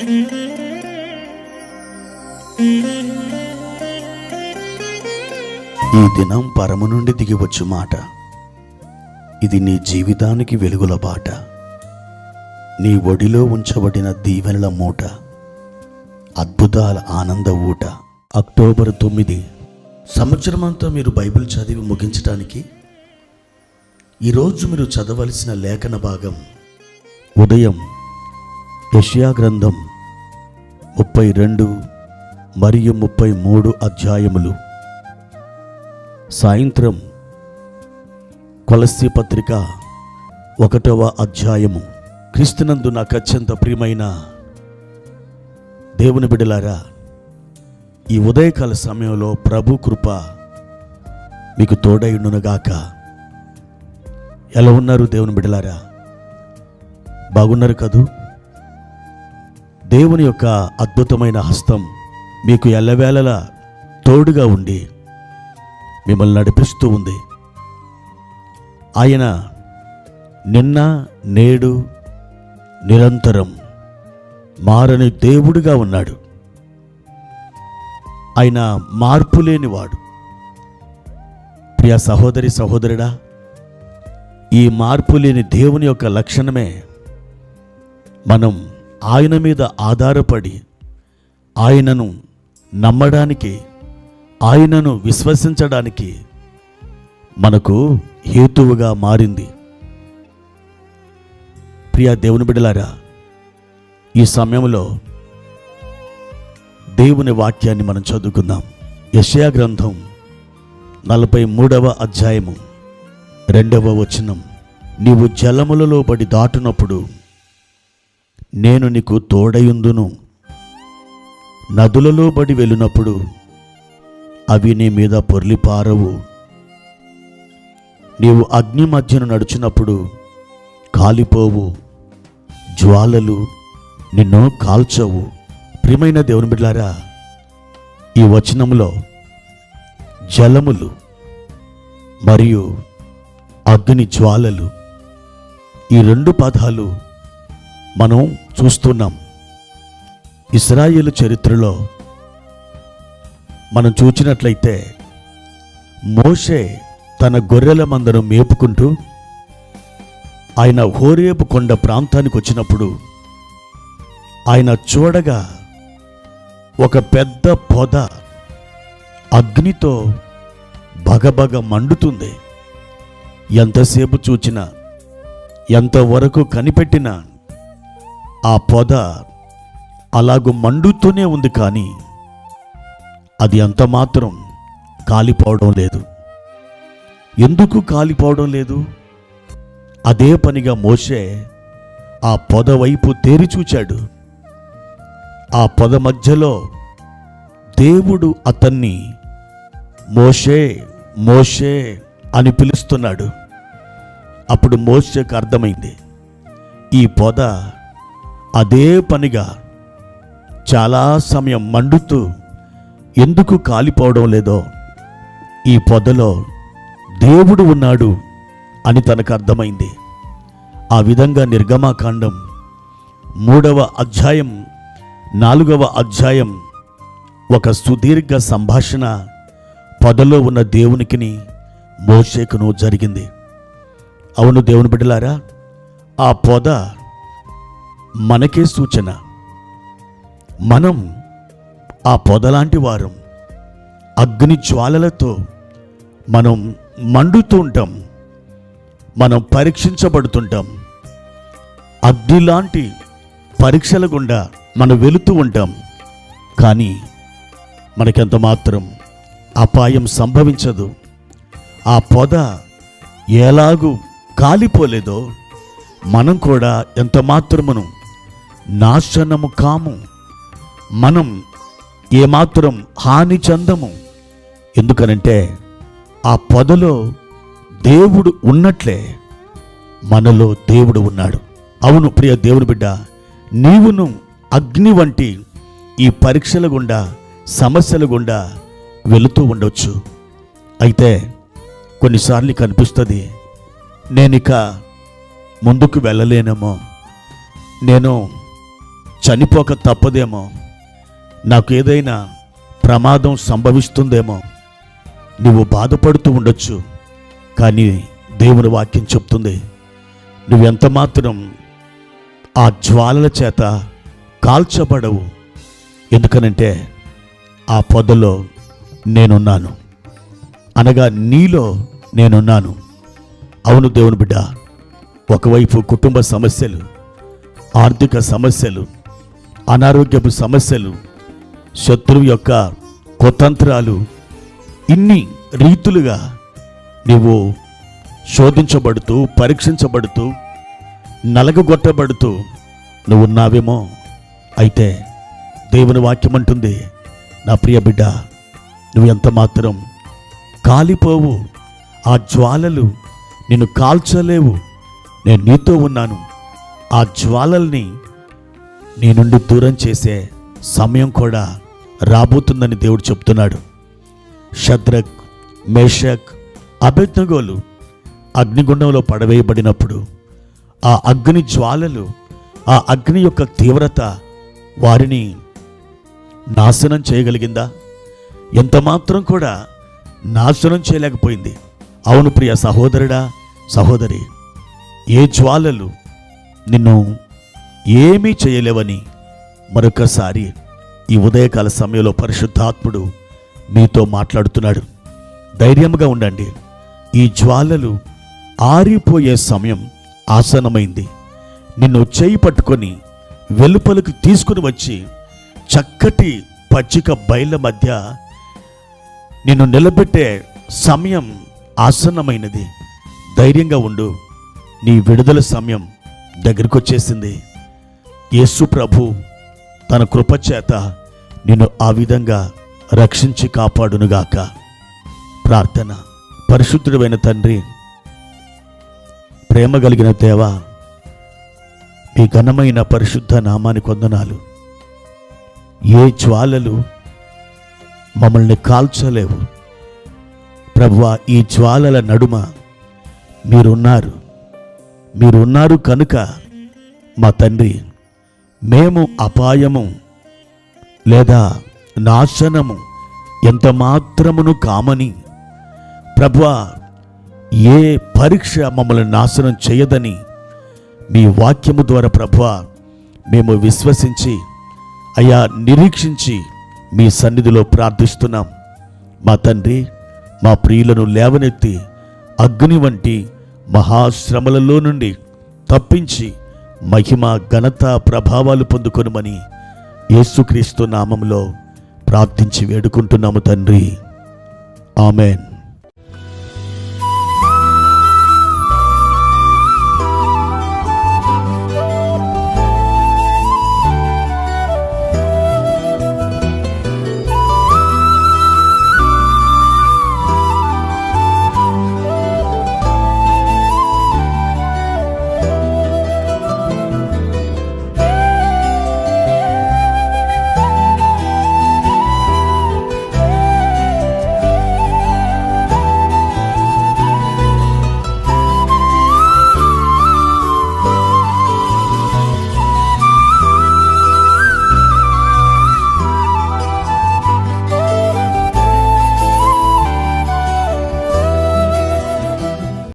ఈ దినం పరము నుండి దిగివచ్చు మాట. ఇది నీ జీవితానికి వెలుగుల బాట. నీ ఒడిలో ఉంచబడిన దీవెనల మూట, అద్భుతాల ఆనంద ఊట. అక్టోబర్ 9. సంవత్సరమంతా మీరు బైబిల్ చదివి ముగించడానికి ఈరోజు మీరు చదవలసిన లేఖన భాగం ఉదయం యెషయా గ్రంథం 32 మరియు 33 అధ్యాయములు, సాయంత్రం కొలస్సీ పత్రిక 1వ అధ్యాయము. క్రీస్తునందు నాకు అత్యంత ప్రియమైన దేవుని బిడ్డలారా, ఈ ఉదయకాల సమయంలో ప్రభు కృప మీకు తోడైండునుగాక. ఎలా ఉన్నారు దేవుని బిడ్డలారా? బాగున్నారు కదూ? దేవుని యొక్క అద్భుతమైన హస్తం మీకు ఎల్లవేళలా తోడుగా ఉండి మిమ్మల్ని నడిపిస్తూ ఉంది. ఆయన నిన్న నేడు నిరంతరం మారని దేవుడిగా ఉన్నాడు. ఆయన మార్పు లేనివాడు. ప్రియ సహోదరి సహోదరుడా, ఈ మార్పు లేని దేవుని యొక్క లక్షణమే మనం ఆయన మీద ఆధారపడి ఆయనను నమ్మడానికి, ఆయనను విశ్వసించడానికి మనకు హేతువుగా మారింది. ప్రియ దేవుని బిడ్డలారా, ఈ సమయంలో దేవుని వాక్యాన్ని మనం చదువుకుందాం. యెషయా గ్రంథం 43వ అధ్యాయము 2వ వచనం. నీవు జలములలో పడి దాటునప్పుడు నేను నీకు తోడయుందును, నదులలో బడి వెళ్ళినప్పుడు అవి నీ మీద పొర్లిపారవు. నీవు అగ్ని మధ్యను నడుచున్నప్పుడు కాలిపోవు, జ్వాలలు నిన్ను కాల్చవు. ప్రియమైన దేవుని బిడ్డలారా, ఈ వచనంలో జలములు మరియు అగ్ని జ్వాలలు, ఈ 2 పదాలు మనం చూస్తున్నాం. ఇశ్రాయేలు చరిత్రలో మనం చూచినట్లయితే మోషే తన గొర్రెల మందను మేపుకుంటూ ఆయన హోరేబు కొండ ప్రాంతానికి వచ్చినప్పుడు ఆయన చూడగా ఒక పెద్ద పొద అగ్నితో భగభగ మండుతుంది. ఎంతసేపు చూచినా, ఎంతవరకు కనిపెట్టినా ఆ పొద అలాగూ మండుతూనే ఉంది, కానీ అది అంత మాత్రం కాలిపోవడం లేదు. ఎందుకు కాలిపోవడం లేదు? అదే పనిగా మోషే ఆ పొద వైపు తేరి చూచాడు. ఆ పొద మధ్యలో దేవుడు అతన్ని మోషే మోషే అని పిలుస్తున్నాడు. అప్పుడు మోషేకు అర్థమైంది, ఈ పొద అదే పనిగా చాలా సమయం మండుతూ ఎందుకు కాలిపోవడం లేదో, ఈ పొదలో దేవుడు ఉన్నాడు అని తనకు అర్థమైంది. ఆ విధంగా నిర్గమాకాండం 3వ అధ్యాయం 4వ అధ్యాయం ఒక సుదీర్ఘ సంభాషణ పొదలో ఉన్న దేవునికిని మోషేకును జరిగింది. అవును దేవుని బిడ్డలారా, ఆ పొద మనకే సూచన. మనం ఆ పొదలాంటి వారం. అగ్ని జ్వాలలతో మనం మండుతూ ఉంటాం, మనం పరీక్షించబడుతుంటాం. అగ్నిలాంటి పరీక్షల గుండా మనం వెళుతూ ఉంటాం, కానీ మనకెంత మాత్రం అపాయం సంభవించదు. ఆ పొద ఎలాగూ కాలిపోలేదో మనం కూడా ఎంత మాత్రమును నాశనము కాము, మనం ఏమాత్రం హాని చెందము. ఎందుకనంటే ఆ పొదలో దేవుడు ఉన్నట్లే మనలో దేవుడు ఉన్నాడు. అవును ప్రియ దేవుని బిడ్డ, నీవును అగ్ని వంటి ఈ పరీక్షల గుండా, సమస్యల గుండా వెళుతూ ఉండొచ్చు. అయితే కొన్నిసార్లు కనిపిస్తుంది, నేనిక ముందుకు వెళ్ళలేనేమో, నేను చనిపోక తప్పదేమో, నాకు ఏదైనా ప్రమాదం సంభవిస్తుందేమో, నువ్వు బాధపడుతూ ఉండొచ్చు. కానీ దేవుని వాక్యం చెప్తుంది, నువ్వెంత మాత్రం ఆ జ్వాలల చేత కాల్చబడవు. ఎందుకనంటే ఆ పొదలో నేనున్నాను, అనగా నీలో నేనున్నాను. అవును దేవుని బిడ్డ, ఒకవైపు కుటుంబ సమస్యలు, ఆర్థిక సమస్యలు, అనారోగ్యపు సమస్యలు, శత్రువు యొక్క కుతంత్రాలు, ఇన్ని రీతులుగా నీవు శోధించబడుతూ, పరీక్షించబడుతూ, నలగగొట్టబడుతూ నువ్వు ఉన్నావేమో. అయితే దేవుని వాక్యం అంటుంది, నా ప్రియ బిడ్డ, నువ్వు ఎంత మాత్రం కాలిపోవు. ఆ జ్వాలలు నిన్ను కాల్చలేవు. నేను నీతో ఉన్నాను. ఆ జ్వాలల్ని నీ నుండి దూరం చేసే సమయం కూడా రాబోతుందని దేవుడు చెప్తున్నాడు. షద్రక్, మేషక్, అబేద్నెగోలు అగ్నిగుండంలో పడవేయబడినప్పుడు ఆ అగ్ని జ్వాలలు, ఆ అగ్ని యొక్క తీవ్రత వారిని నాశనం చేయగలిగిందా? ఎంత మాత్రం కూడా నాశనం చేయలేకపోయింది. అవును ప్రియ సహోదరుడా, సహోదరి, ఏ జ్వాలలు నిన్ను ఏమీ చేయలేవని మరొకసారి ఈ ఉదయకాల సమయంలో పరిశుద్ధాత్ముడు మీతో మాట్లాడుతున్నాడు. ధైర్యంగా ఉండండి. ఈ జ్వాలలు ఆరిపోయే సమయం ఆసన్నమైంది. నిన్ను చేయి పట్టుకొని వెలుపలకు తీసుకుని వచ్చి చక్కటి పచ్చిక బయళ్ళ మధ్య నిన్ను నిలబెట్టే సమయం ఆసన్నమైనది. ధైర్యంగా ఉండు. నీ విడుదల సమయం దగ్గరికి వచ్చేసింది. యేసు ప్రభు తన కృపచేత నిన్ను ఆ విధంగా రక్షించి కాపాడునుగాక. ప్రార్థన. పరిశుద్ధుడైన తండ్రి, ప్రేమ కలిగిన దేవా, మీ ఘనమైన పరిశుద్ధ నామానికి వందనాలు. ఏ జ్వాలలు మమ్మల్ని కాల్చలేవు ప్రభువా. ఈ జ్వాలల నడుమ మీరున్నారు కనుక మా తండ్రి, మేము అపాయము లేదా నాశనము ఎంత మాత్రమును కామని ప్రభువా, ఏ పరీక్ష మమ్మల్ని నాశనం చేయదని మీ వాక్యము ద్వారా ప్రభువా మేము విశ్వసించి, అయ్యా నిరీక్షించి మీ సన్నిధిలో ప్రార్థిస్తున్నాం. మా తండ్రి, మా ప్రియులను లేవనెత్తి అగ్ని వంటి మహాశ్రమలలో నుండి తప్పించి మహిమ, ఘనత, ప్రభావాలు పొందుకొనుమని యేసుక్రీస్తు నామములో ప్రార్థించి వేడుకుంటున్నాము తండ్రి. ఆమెన్.